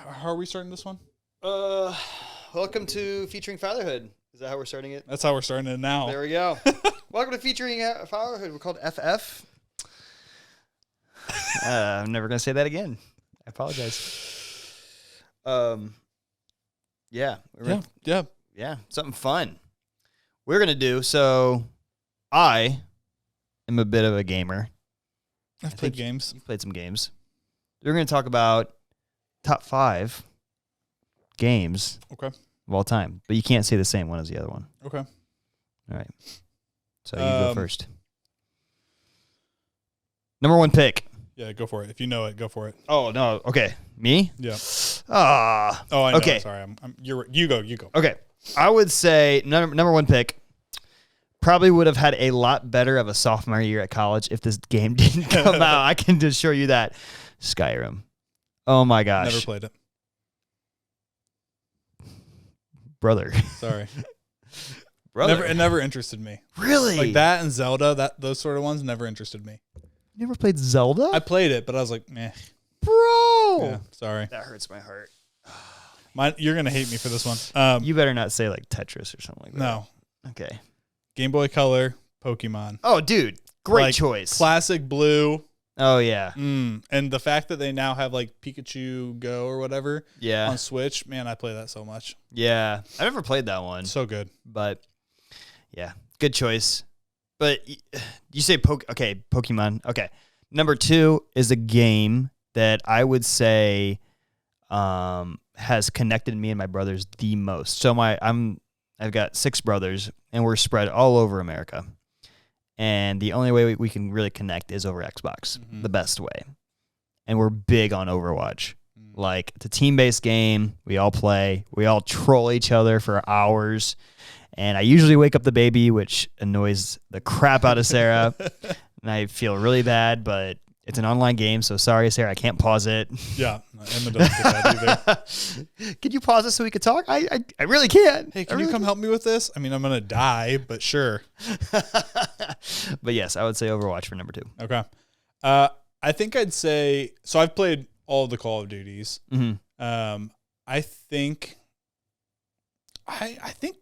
How are we starting this one? Welcome to Featuring Fatherhood. Is that how we're starting it? That's how we're starting it now. There we go. Welcome to Featuring Fatherhood. We're called FF. I'm never going to say that again. I apologize. Yeah. Yeah. Something fun. We're going to do, so I am a bit of a gamer. I've played games. You've played some games. We're going to talk about top 5 games of all time, but you can't say the same one as the other one. Okay. All right. So you go first. Number 1 pick. Yeah, go for it. If you know it, go for it. Oh, no. Okay. Me? Yeah. Oh, I know. Okay. Sorry. You go. Okay. I would say number 1 pick probably would have had a lot better of a sophomore year at college if this game didn't come out. I can assure you that. Skyrim. Oh, my gosh. Never played it. Brother. Sorry. Brother. It never interested me. Really? Like that and Zelda, those sort of ones never interested me. You never played Zelda? I played it, but I was like, meh. Bro. Yeah, sorry. That hurts my heart. You're going to hate me for this one. You better not say like Tetris or something like that. No. Okay. Game Boy Color, Pokemon. Oh, dude. Great like, choice. Classic blue. Oh, yeah. And the fact that they now have like Pikachu Go or whatever on Switch, man, I play that so much. Yeah. I never played that one. So good. But, yeah, good choice. But you say Pokemon. Okay. Number 2 is a game that I would say has connected me and my brothers the most. So I've got 6 brothers, and we're spread all over America. And the only way we can really connect is over Xbox, the best way. And we're big on Overwatch. Like, it's a team-based game. We all play. We all troll each other for hours. And I usually wake up the baby, which annoys the crap out of Sarah. And I feel really bad, but it's an online game, so sorry, Sarah, I can't pause it. Yeah, Emma doesn't get that either. Could you pause it so we could talk? I really can't. Hey, can you come help me with this? I mean, I'm going to die, but sure. But yes, I would say Overwatch for number 2. Okay. I think I'd say, so I've played all the Call of Duties. I think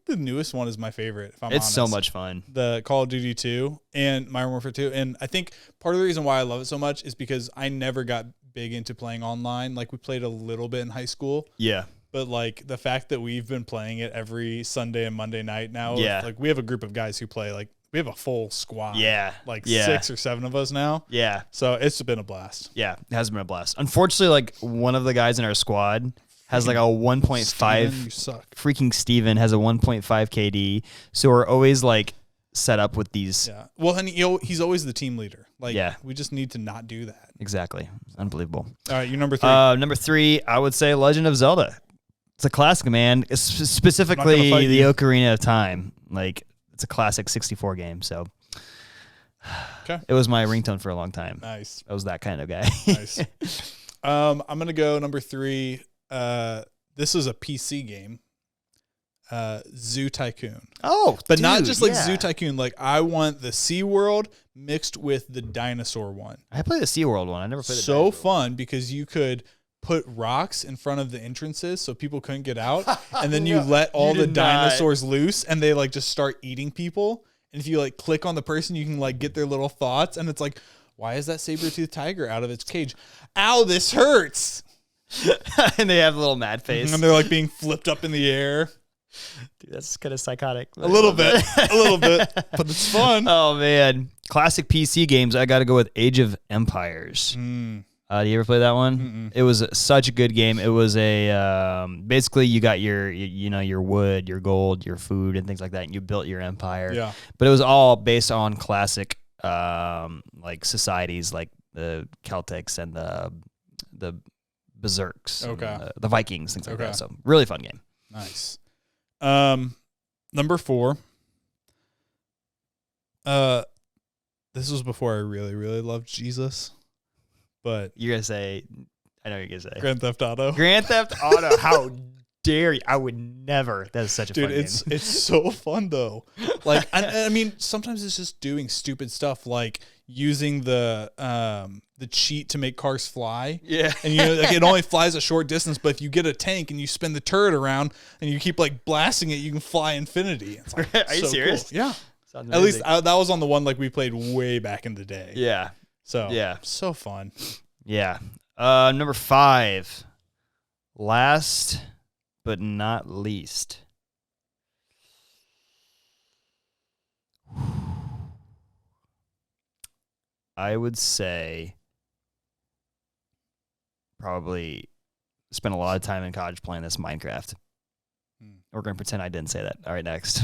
the newest one is my favorite, if I'm honest. It's so much fun. The Call of Duty 2 and Modern Warfare 2. And I think part of the reason why I love it so much is because I never got big into playing online. Like, we played a little bit in high school. Yeah. But, like, the fact that we've been playing it every Sunday and Monday night now. Yeah. Like, we have a group of guys who play, like, we have a full squad. Yeah. Like, 6 or 7 of us now. Yeah. So it's been a blast. Yeah, it has been a blast. Unfortunately, like, one of the guys in our squad has like a 1.5. Steven, you suck. Freaking Steven has a 1.5 KD. So we're always like set up with these. Yeah. Well, and he's always the team leader. Like, we just need to not do that. Exactly. It's unbelievable. All right, you're number 3. Number 3, I would say Legend of Zelda. It's a classic, man. It's specifically the Ocarina of Time. Like, it's a classic 64 game. So it was my ringtone for a long time. Nice. I was that kind of guy. Nice. I'm going to go number 3. This is a PC game. Zoo Tycoon. Oh, but not just like Zoo Tycoon. Like, I want the SeaWorld mixed with the dinosaur one. I played the SeaWorld one. I never played the so dinosaur fun because you could put rocks in front of the entrances so people couldn't get out, and then you let all the dinosaurs loose, and they like just start eating people. And if you like click on the person, you can like get their little thoughts, and it's like, why is that saber-toothed tiger out of its cage? Ow, this hurts. And they have a little mad face. And they're like being flipped up in the air. Dude, that's kind of psychotic. A little bit, but it's fun. Oh, man. Classic PC games, I got to go with Age of Empires. Do you ever play that one? Mm-mm. It was such a good game. It was a, basically you got your wood, your gold, your food and things like that. And you built your empire. Yeah. But it was all based on classic, like societies, like the Celtics and the Berserks, the Vikings, things like that. So really fun game. Nice. Number 4. This was before I really, really loved Jesus, but you're gonna say, I know you're gonna say Grand Theft Auto. Grand Theft Auto. How dare you? I would never. That is such a fun game. It's so fun though. Like, I mean, sometimes it's just doing stupid stuff like using the cheat to make cars fly. Yeah. And like it only flies a short distance, but if you get a tank and you spin the turret around and you keep like blasting it, you can fly infinity. It's like, Are you serious? Cool. Yeah. Sounds At least amazing. that was on the one like we played way back in the day. Yeah. So yeah, so fun. Yeah. Number 5. Last but not least. I would say probably spent a lot of time in college playing this Minecraft. We're going to pretend I didn't say that. All right, next.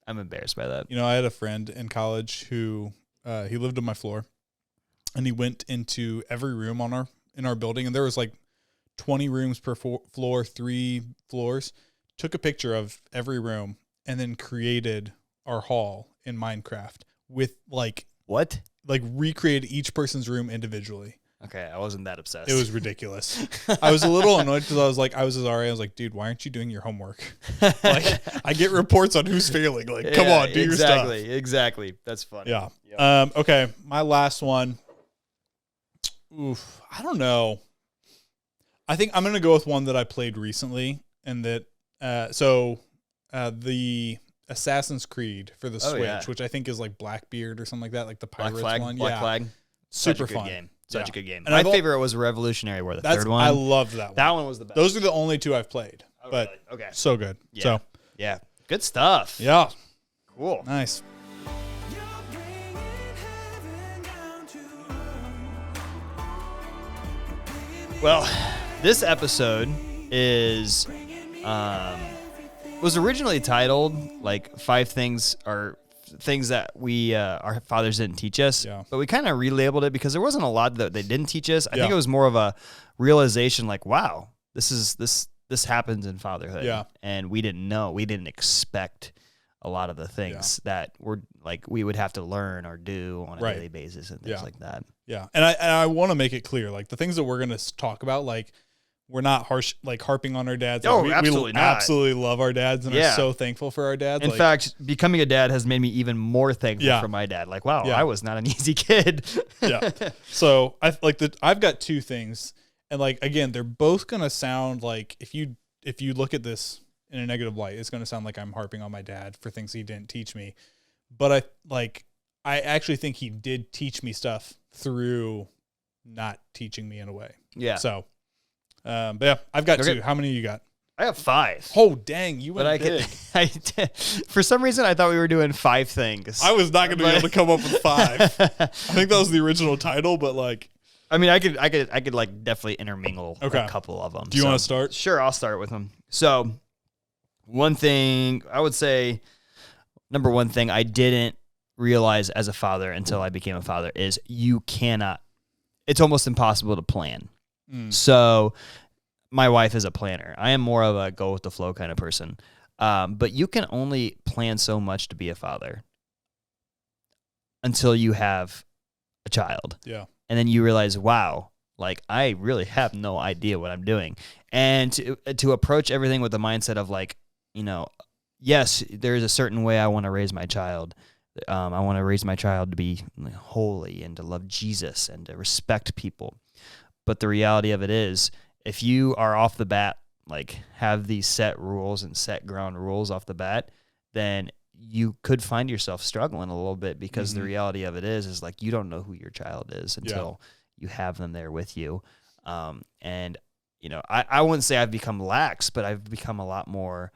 I'm embarrassed by that. I had a friend in college who he lived on my floor, and he went into every room in our building, and there was like 20 rooms per floor, 3 floors. Took a picture of every room and then created our hall in Minecraft with what? Like recreated each person's room individually. Okay, I wasn't that obsessed. It was ridiculous. I was a little annoyed because I was Ari. I was like, dude, why aren't you doing your homework? Like, I get reports on who's failing. Like, come on, do your stuff. Exactly. That's funny. Yeah. Yep. Okay, my last one. Oof, I don't know. I think I'm gonna go with one that I played recently, and that the Assassin's Creed for the Switch, which I think is like Blackbeard or something like that, like the Pirates one. Black Flag. Super Such a good fun game. Such a good game. And My favorite was Revolutionary War, the third one. I loved that one. That one was the best. Those are the only 2 I've played. Oh, but really? Okay. So good. Yeah. So yeah. Good stuff. yeah. Cool. Nice. Well, this episode was originally titled like 5 things or things that we our fathers didn't teach us, but we kind of relabeled it because there wasn't a lot that they didn't teach us. I think it was more of a realization like, wow, this happens in fatherhood, and we didn't know, we didn't expect a lot of the things that were like we would have to learn or do on a daily basis and things like that. Yeah, and I want to make it clear, like the things that we're going to talk about, like we're not harping on our dads. Like, we absolutely not. Absolutely love our dads and are so thankful for our dads. In fact, becoming a dad has made me even more thankful for my dad. Like, wow, I was not an easy kid. Yeah. So I've got 2 things, and like again, they're both gonna sound like if you look at this in a negative light, it's gonna sound like I'm harping on my dad for things he didn't teach me. But I actually think he did teach me stuff through not teaching me in a way. Yeah. So. But yeah, I've got 2. How many you got? I have 5. Oh, dang. You went big. For some reason, I thought we were doing 5 things. I was not going to be able to come up with 5. I think that was the original title, but like. I mean, I could like definitely intermingle a couple of them. Do you want to start? Sure, I'll start with them. So, one thing I would say, number 1 thing I didn't realize as a father until I became a father is it's almost impossible to plan. So my wife is a planner. I am more of a go with the flow kind of person. But you can only plan so much to be a father until you have a child. Yeah. And then you realize, wow, like I really have no idea what I'm doing. And to approach everything with the mindset of like, yes, there's a certain way I want to raise my child. I want to raise my child to be holy and to love Jesus and to respect people. But the reality of it is, if you are off the bat, like have these set rules and set ground rules off the bat, then you could find yourself struggling a little bit because the reality of it is like you don't know who your child is until you have them there with you. And I wouldn't say I've become lax, but I've become a lot more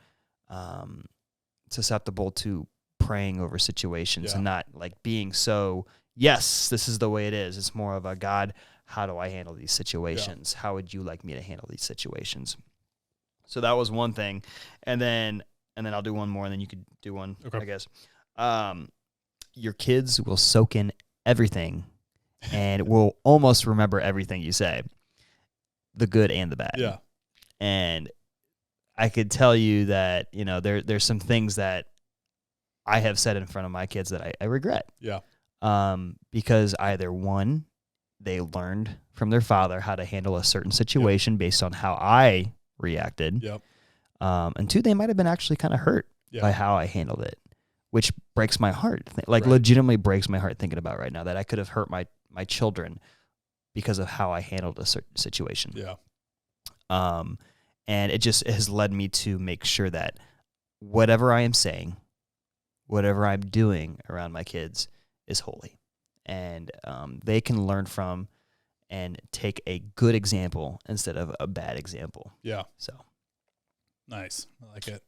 susceptible to praying over situations and not like being so, yes, this is the way it is. It's more of a God, how do I handle these situations? How would you like me to handle these situations? So that was one thing. And then I'll do one more and then you could do one, I guess. Your kids will soak in everything and will almost remember everything you say, the good and the bad. Yeah. And I could tell you that, there's some things that I have said in front of my kids that I regret. Yeah. Because either one, they learned from their father how to handle a certain situation based on how I reacted. Yep. And 2, they might have been actually kind of hurt by how I handled it. which breaks my heart. Like Right. legitimately breaks my heart thinking about right now that I could have hurt my children because of how I handled a certain situation. Yeah. And it has led me to make sure that whatever I am saying, whatever I'm doing around my kids is holy. And they can learn from and take a good example instead of a bad example. Yeah. So Nice. I like it.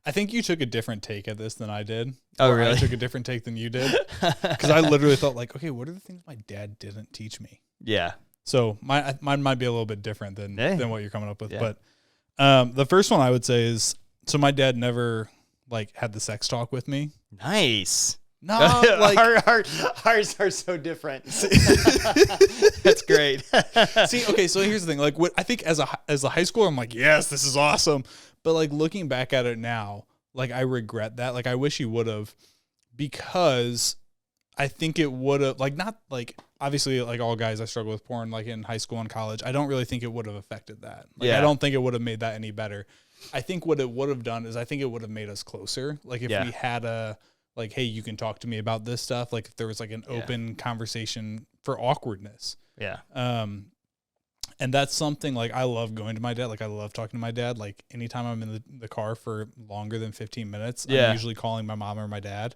I think you took a different take at this than I did. Oh, Or really? I took a different take than you did. Because I literally thought like, okay, what are the things my dad didn't teach me? Yeah. So mine might be a little bit different than what you're coming up with. Yeah. But the first one I would say is, so my dad never like had the sex talk with me. Nice. No, like ours are so different. That's great. See, okay, so here's the thing. Like, what I think as a high schooler, I'm like, yes, this is awesome. But like looking back at it now, like I regret that. Like I wish he would have, because I think it would have, like, not like, obviously like all guys, I struggle with porn like in high school and college. I don't really think it would have affected that. Like, I don't think it would have made that any better. I think what it would have done is I think it would have made us closer. Like if we had a, like, hey, you can talk to me about this stuff. Like if there was like an open conversation for awkwardness. Yeah. And that's something like I love going to my dad. Like I love talking to my dad. Like anytime I'm in the car for longer than 15 minutes, I'm usually calling my mom or my dad.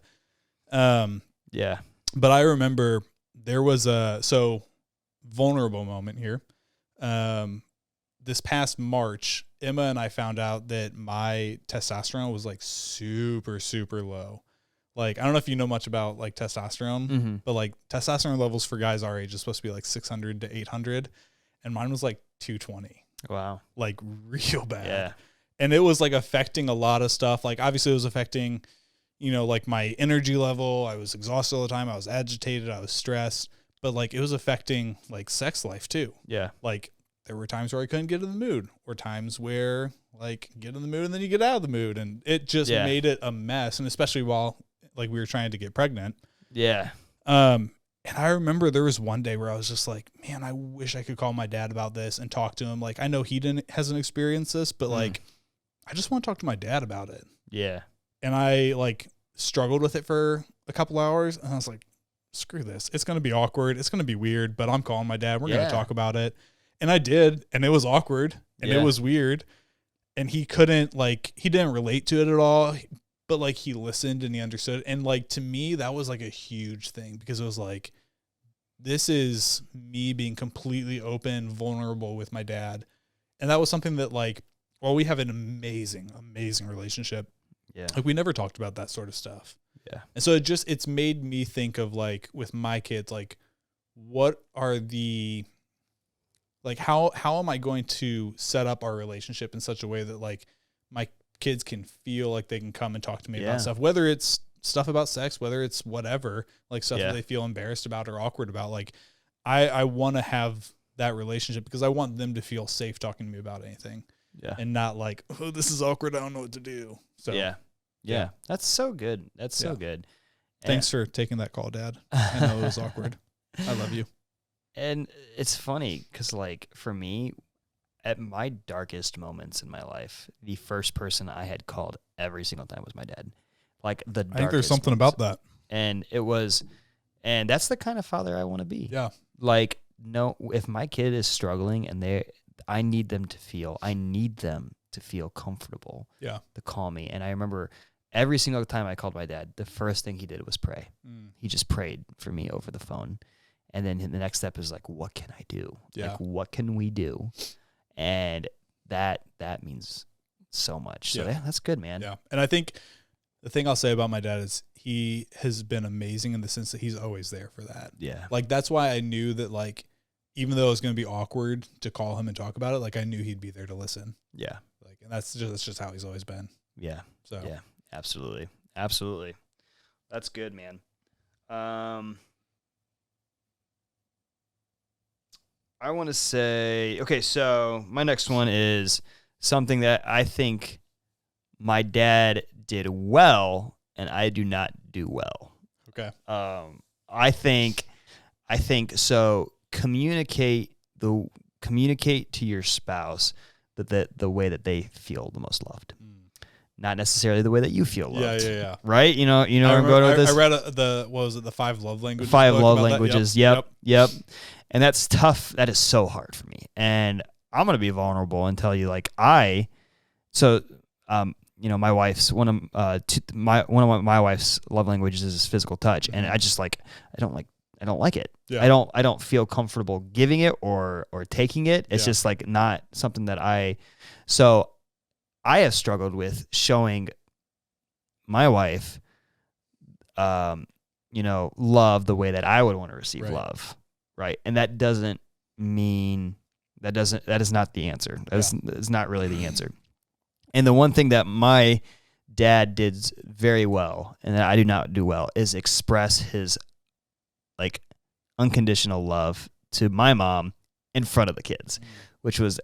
Yeah. But I remember there was a vulnerable moment here. This past March, Emma and I found out that my testosterone was like super, super low. Like, I don't know if you know much about like testosterone, but like testosterone levels for guys our age is supposed to be like 600 to 800. And mine was like 220. Wow. Like real bad. Yeah. And it was like affecting a lot of stuff. Like obviously it was affecting, you know, like my energy level. I was exhausted all the time. I was agitated. I was stressed, but like it was affecting like sex life too. Yeah. Like there were times where I couldn't get in the mood, or times where like get in the mood and then you get out of the mood, and it just made it a mess. And especially while like we were trying to get pregnant. Yeah. And I remember there was one day where I was just like, man, I wish I could call my dad about this and talk to him. Like, I know he hasn't experienced this, but like, I just want to talk to my dad about it. Yeah. And I like struggled with it for a couple hours, and I was like, screw this. It's going to be awkward. It's going to be weird, but I'm calling my dad. We're going to talk about it. And I did. And it was awkward and it was weird. And he didn't relate to it at all. But like he listened and he understood. And like to me, that was like a huge thing, because it was like, this is me being completely open, vulnerable with my dad. And that was something that like, while we have an amazing, amazing relationship, like we never talked about that sort of stuff. Yeah. And so it's made me think of like with my kids, like what are the, like how am I going to set up our relationship in such a way that like my kids can feel like they can come and talk to me about stuff, whether it's stuff about sex, whether it's whatever, like stuff that they feel embarrassed about or awkward about. Like I want to have that relationship because I want them to feel safe talking to me about anything. Yeah. And not like, oh, this is awkward, I don't know what to do. So yeah. That's so good. That's so good. Thanks for taking that call, Dad. I know it was awkward. I love you. And it's funny because like for me, at my darkest moments in my life, the first person I had called every single time was my dad. Like the darkest I think there's something moments. about that. And that's the kind of father I want to be. Yeah. Like, no, if my kid is struggling and I need them to feel comfortable. Yeah. To call me. And I remember every single time I called my dad, the first thing he did was pray. He just prayed for me over the phone. And then the next step is like, what can I do? Yeah. Like, what can we do? And that means so much. So that's good, man. Yeah. And I think the thing I'll say about my dad is he has been amazing in the sense that he's always there for that. Yeah. Like that's why I knew that like, even though it was going to be awkward to call him and talk about it, like I knew he'd be there to listen. Yeah. Like, and that's just how he's always been. Yeah. So yeah, absolutely. Absolutely. That's good, man. I want to say, okay, so my next one is something that I think my dad did well and I do not do well. Okay. I think so. Communicate to your spouse that the way that they feel the most loved. not necessarily the way that you feel loved. Yeah. Right? You know where I'm going with this? I read what was it, the 5 love languages? 5 love languages. Yep. And that's tough. That is so hard for me. And I'm going to be vulnerable and tell you, like, my wife's one of my wife's love languages is physical touch, and I just like I don't like it. Yeah. I don't feel comfortable giving it or taking it. It's just like not something that I have struggled with showing my wife love the way that I would want to receive love. Right. And that doesn't mean that is not the answer. That is not really the answer. And the one thing that my dad did very well, and that I do not do well, is express his like unconditional love to my mom in front of the kids, which was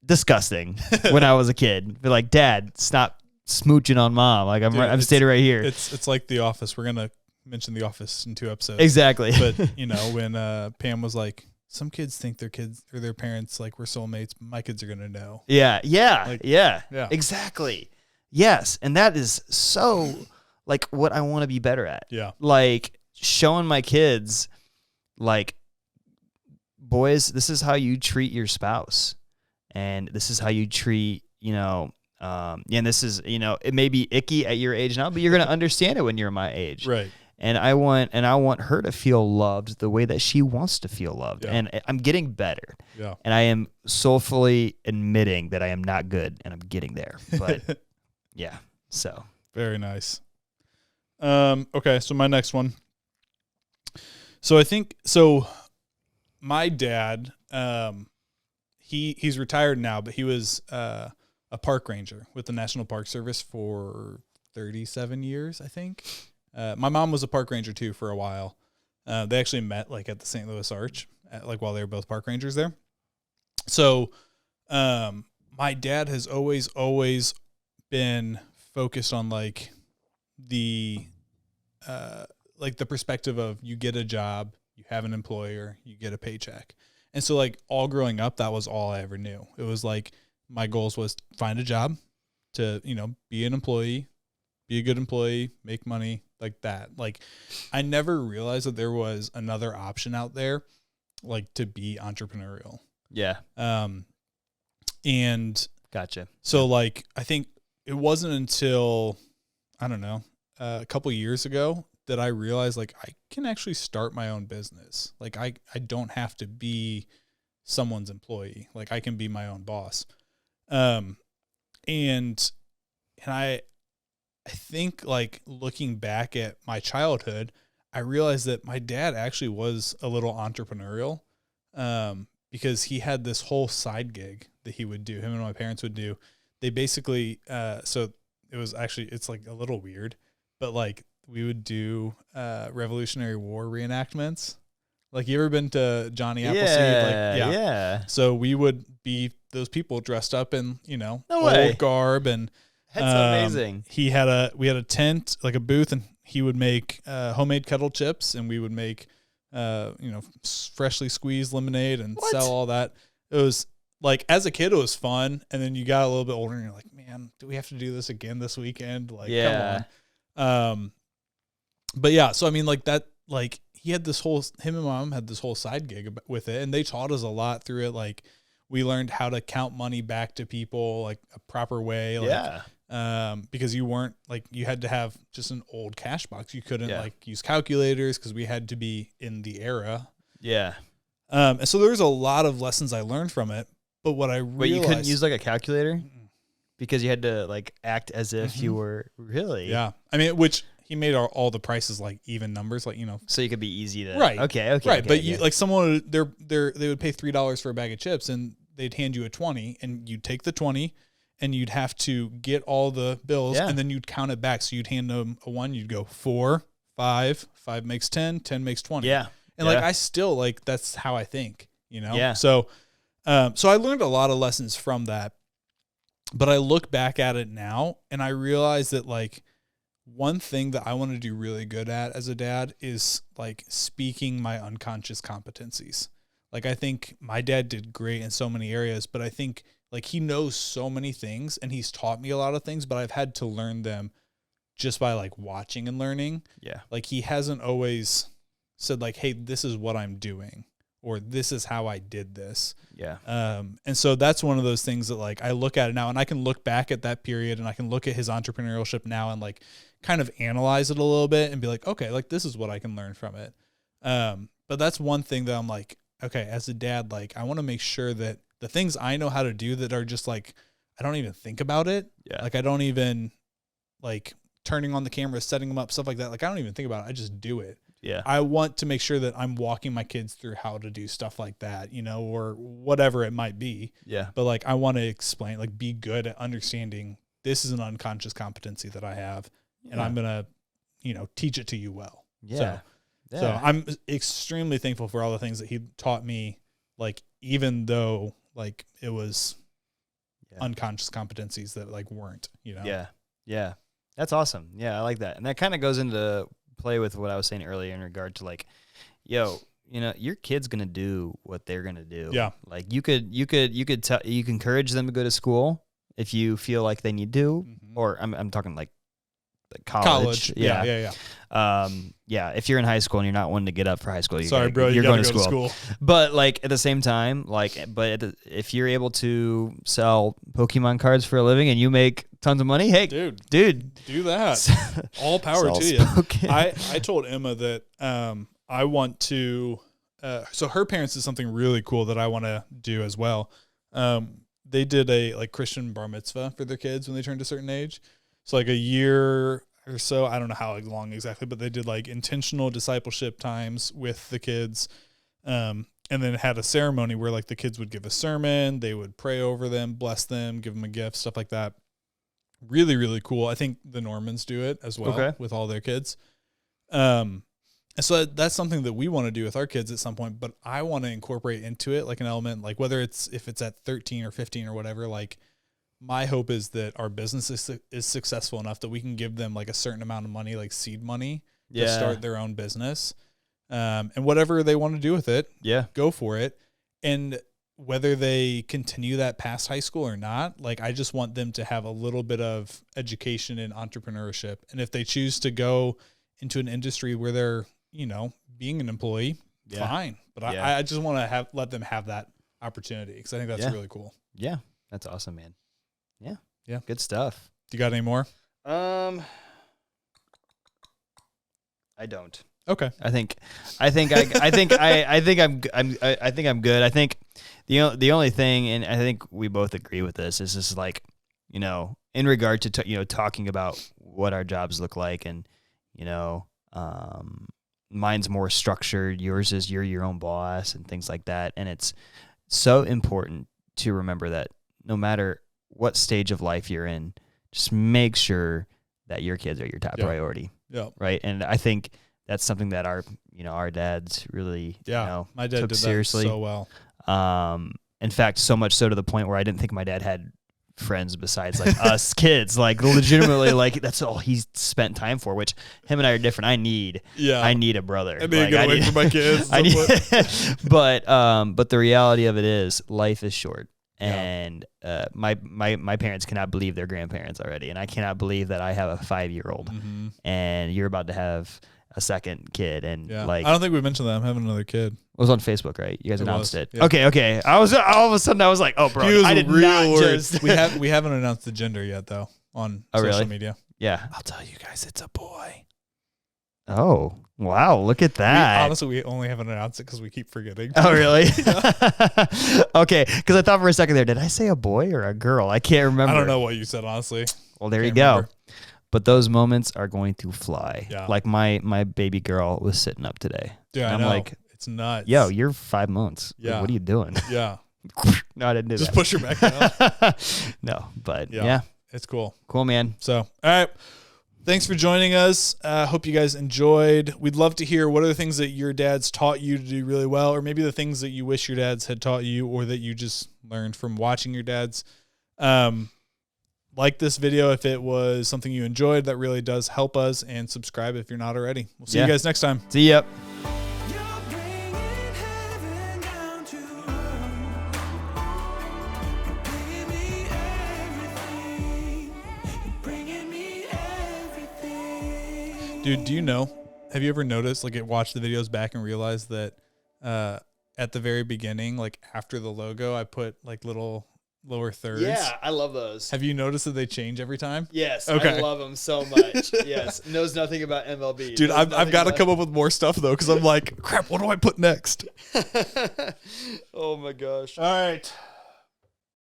disgusting when I was a kid. Be like, Dad, stop smooching on mom. Like I'm standing right here. It's like The Office. We're gonna mention The Office in 2 episodes. Exactly. But when Pam was like, some kids think their kids or their parents like we're soulmates. My kids are gonna know. Yeah. Exactly. Yes, and that is so like what I want to be better at. Yeah. Like showing my kids, like, boys, this is how you treat your spouse, and this is how you treat, and this is, it may be icky at your age now, but you're gonna understand it when you're my age, right? And I want her to feel loved the way that she wants to feel loved. Yeah. And I'm getting better. Yeah. And I am soulfully admitting that I am not good, and I'm getting there. But yeah. So very nice. Okay, so my next one. So I think my dad, he's retired now, but he was a park ranger with the National Park Service for 37 years, I think. My mom was a park ranger too for a while. They actually met like at the St. Louis Arch, while they were both park rangers there. So, my dad has always been focused on like the perspective of you get a job, you have an employer, you get a paycheck. And so like all growing up, that was all I ever knew. It was like my goals was find a job to, be an employee, be a good employee, make money, like that. Like I never realized that there was another option out there, like to be entrepreneurial. Yeah. And gotcha. So like, I think it wasn't until, I don't know, a couple years ago that I realized like I can actually start my own business. Like I don't have to be someone's employee. Like I can be my own boss. And I think like looking back at my childhood, I realized that my dad actually was a little entrepreneurial, because he had this whole side gig that he would do, him and my parents would do. They basically, so it was actually, it's like a little weird, but like we would do Revolutionary War reenactments. Like you ever been to Johnny Appleseed? Yeah. So we would be those people dressed up in, old garb, and that's amazing. We had a tent, like a booth, and he would make homemade kettle chips, and we would make freshly squeezed lemonade and sell all that. It was like, as a kid, it was fun, and then you got a little bit older, and you're like, man, do we have to do this again this weekend? Like, come on. But yeah, so I mean, like that, like him and mom had this whole side gig with it, and they taught us a lot through it. Like we learned how to count money back to people like a proper way. Like, because you weren't like, you had to have just an old cash box. You couldn't like use calculators because we had to be in the era. Yeah. And so there's a lot of lessons I learned from it. But what I realized, wait, you couldn't use like a calculator because you had to like act as if you were really. Yeah. I mean, which he made all the prices like even numbers, like, so you could be easy to. Right. Okay. Right. Okay, but you like someone, they would pay $3 for a bag of chips, and they'd hand you a 20, and you'd take the 20, and you'd have to get all the bills, and then you'd count it back. So you'd hand them a 1, you'd go 4, 5 makes 10, 10 makes 20. Yeah. And like, I still like, that's how I think, Yeah. So I learned a lot of lessons from that, but I look back at it now and I realize that like one thing that I want to do really good at as a dad is like speaking my unconscious competencies. Like I think my dad did great in so many areas, but I think like he knows so many things and he's taught me a lot of things, but I've had to learn them just by like watching and learning. Yeah. Like he hasn't always said like, hey, this is what I'm doing, or this is how I did this. Yeah. And so that's one of those things that like I look at it now and I can look back at that period and I can look at his entrepreneurship now and like kind of analyze it a little bit and be like, okay, like this is what I can learn from it. But that's one thing that I'm like, okay, as a dad, like I want to make sure that the things I know how to do that are just like, I don't even think about it. Yeah. Like I don't even like turning on the camera, setting them up, stuff like that. Like I don't even think about it. I just do it. Yeah. I want to make sure that I'm walking my kids through how to do stuff like that, you know, or whatever it might be. Yeah. But like, I want to explain, like be good at understanding this is an unconscious competency that I have and I'm going to, you know, teach it to you well. Yeah. So I'm extremely thankful for all the things that he taught me, like, even though like it was unconscious competencies that like weren't, you know? Yeah. Yeah. That's awesome. Yeah. I like that. And that kind of goes into play with what I was saying earlier in regard to like, yo, you know, your kid's going to do what they're going to do. Yeah. Like you can encourage them to go to school if you feel like they need to, or I'm talking like college. Yeah. If you're in high school and you're not wanting to get up for high school, you're you going to school. But like at the same time, like, if you're able to sell Pokemon cards for a living and you make tons of money, hey, dude, do that. All power to you. I told Emma that I want to. So her parents did something really cool that I want to do as well. They did a like Christian bar mitzvah for their kids when they turned a certain age. So like a year or so, I don't know how long exactly, but they did like intentional discipleship times with the kids. And then had a ceremony where like the kids would give a sermon, they would pray over them, bless them, give them a gift, stuff like that. Really, really cool. I think the Normans do it as well with all their kids. And so that's something that we want to do with our kids at some point, but I want to incorporate into it like an element, like whether if it's at 13 or 15 or whatever, like my hope is that our business is successful enough that we can give them like a certain amount of money, like seed money to start their own business. And whatever they want to do with it, go for it. And whether they continue that past high school or not, like I just want them to have a little bit of education in entrepreneurship. And if they choose to go into an industry where they're, you know, being an employee, fine. But I just want to let them have that opportunity because I think that's really cool. Yeah, that's awesome, man. Yeah, good stuff. You got any more? I don't. Okay. I think I'm good. I think the only thing, and I think we both agree with this, is just like, you know, in regard to talking about what our jobs look like, and you know, mine's more structured. Yours is you're your own boss and things like that. And it's so important to remember that no matter what stage of life you're in, just make sure that your kids are your top priority. Yeah. Right. And I think that's something that our dads really, my dad took did seriously. that so well. In fact, so much so to the point where I didn't think my dad had friends besides like us kids, like legitimately, like that's all he's spent time for, which him and I are different. I need a brother. I need to get away from my kids. But the reality of it is life is short. And my parents cannot believe they're grandparents already. And I cannot believe that I have a 5-year-old and you're about to have a second kid. And like, I don't think we mentioned that I'm having another kid. It was on Facebook, right? You guys announced it. Yeah. Okay. I was all of a sudden I was like, oh, bro, I did not just. we haven't announced the gender yet though on social media. Yeah, I'll tell you guys, it's a boy. Oh, wow! Look at that. Honestly, we only haven't announced it because we keep forgetting. Oh, really? Okay, because I thought for a second there, did I say a boy or a girl? I can't remember. I don't know what you said, honestly. Well, there you go. But those moments are going to fly. Yeah. Like my baby girl was sitting up today. Yeah, I'm like, it's nuts. Yo, you're 5 months. Yeah. What are you doing? Yeah. No, I didn't do that. Just push her back down. No, but yeah. It's cool. Cool, man. So, all right. Thanks for joining us. Hope you guys enjoyed. We'd love to hear what are the things that your dads taught you to do really well, or maybe the things that you wish your dads had taught you, or that you just learned from watching your dads. Like this video if it was something you enjoyed. That really does help us. And subscribe if you're not already. We'll see you guys next time. See ya. Dude, do you know? Have you ever noticed, like, watched the videos back and realized that at the very beginning, like after the logo, I put like little lower thirds? Yeah, I love those. Have you noticed that they change every time? Yes, Okay. I love them so much. Yes, knows nothing about MLB. Dude, I've got to come up with more stuff though, because I'm like, crap, what do I put next? Oh my gosh. All right.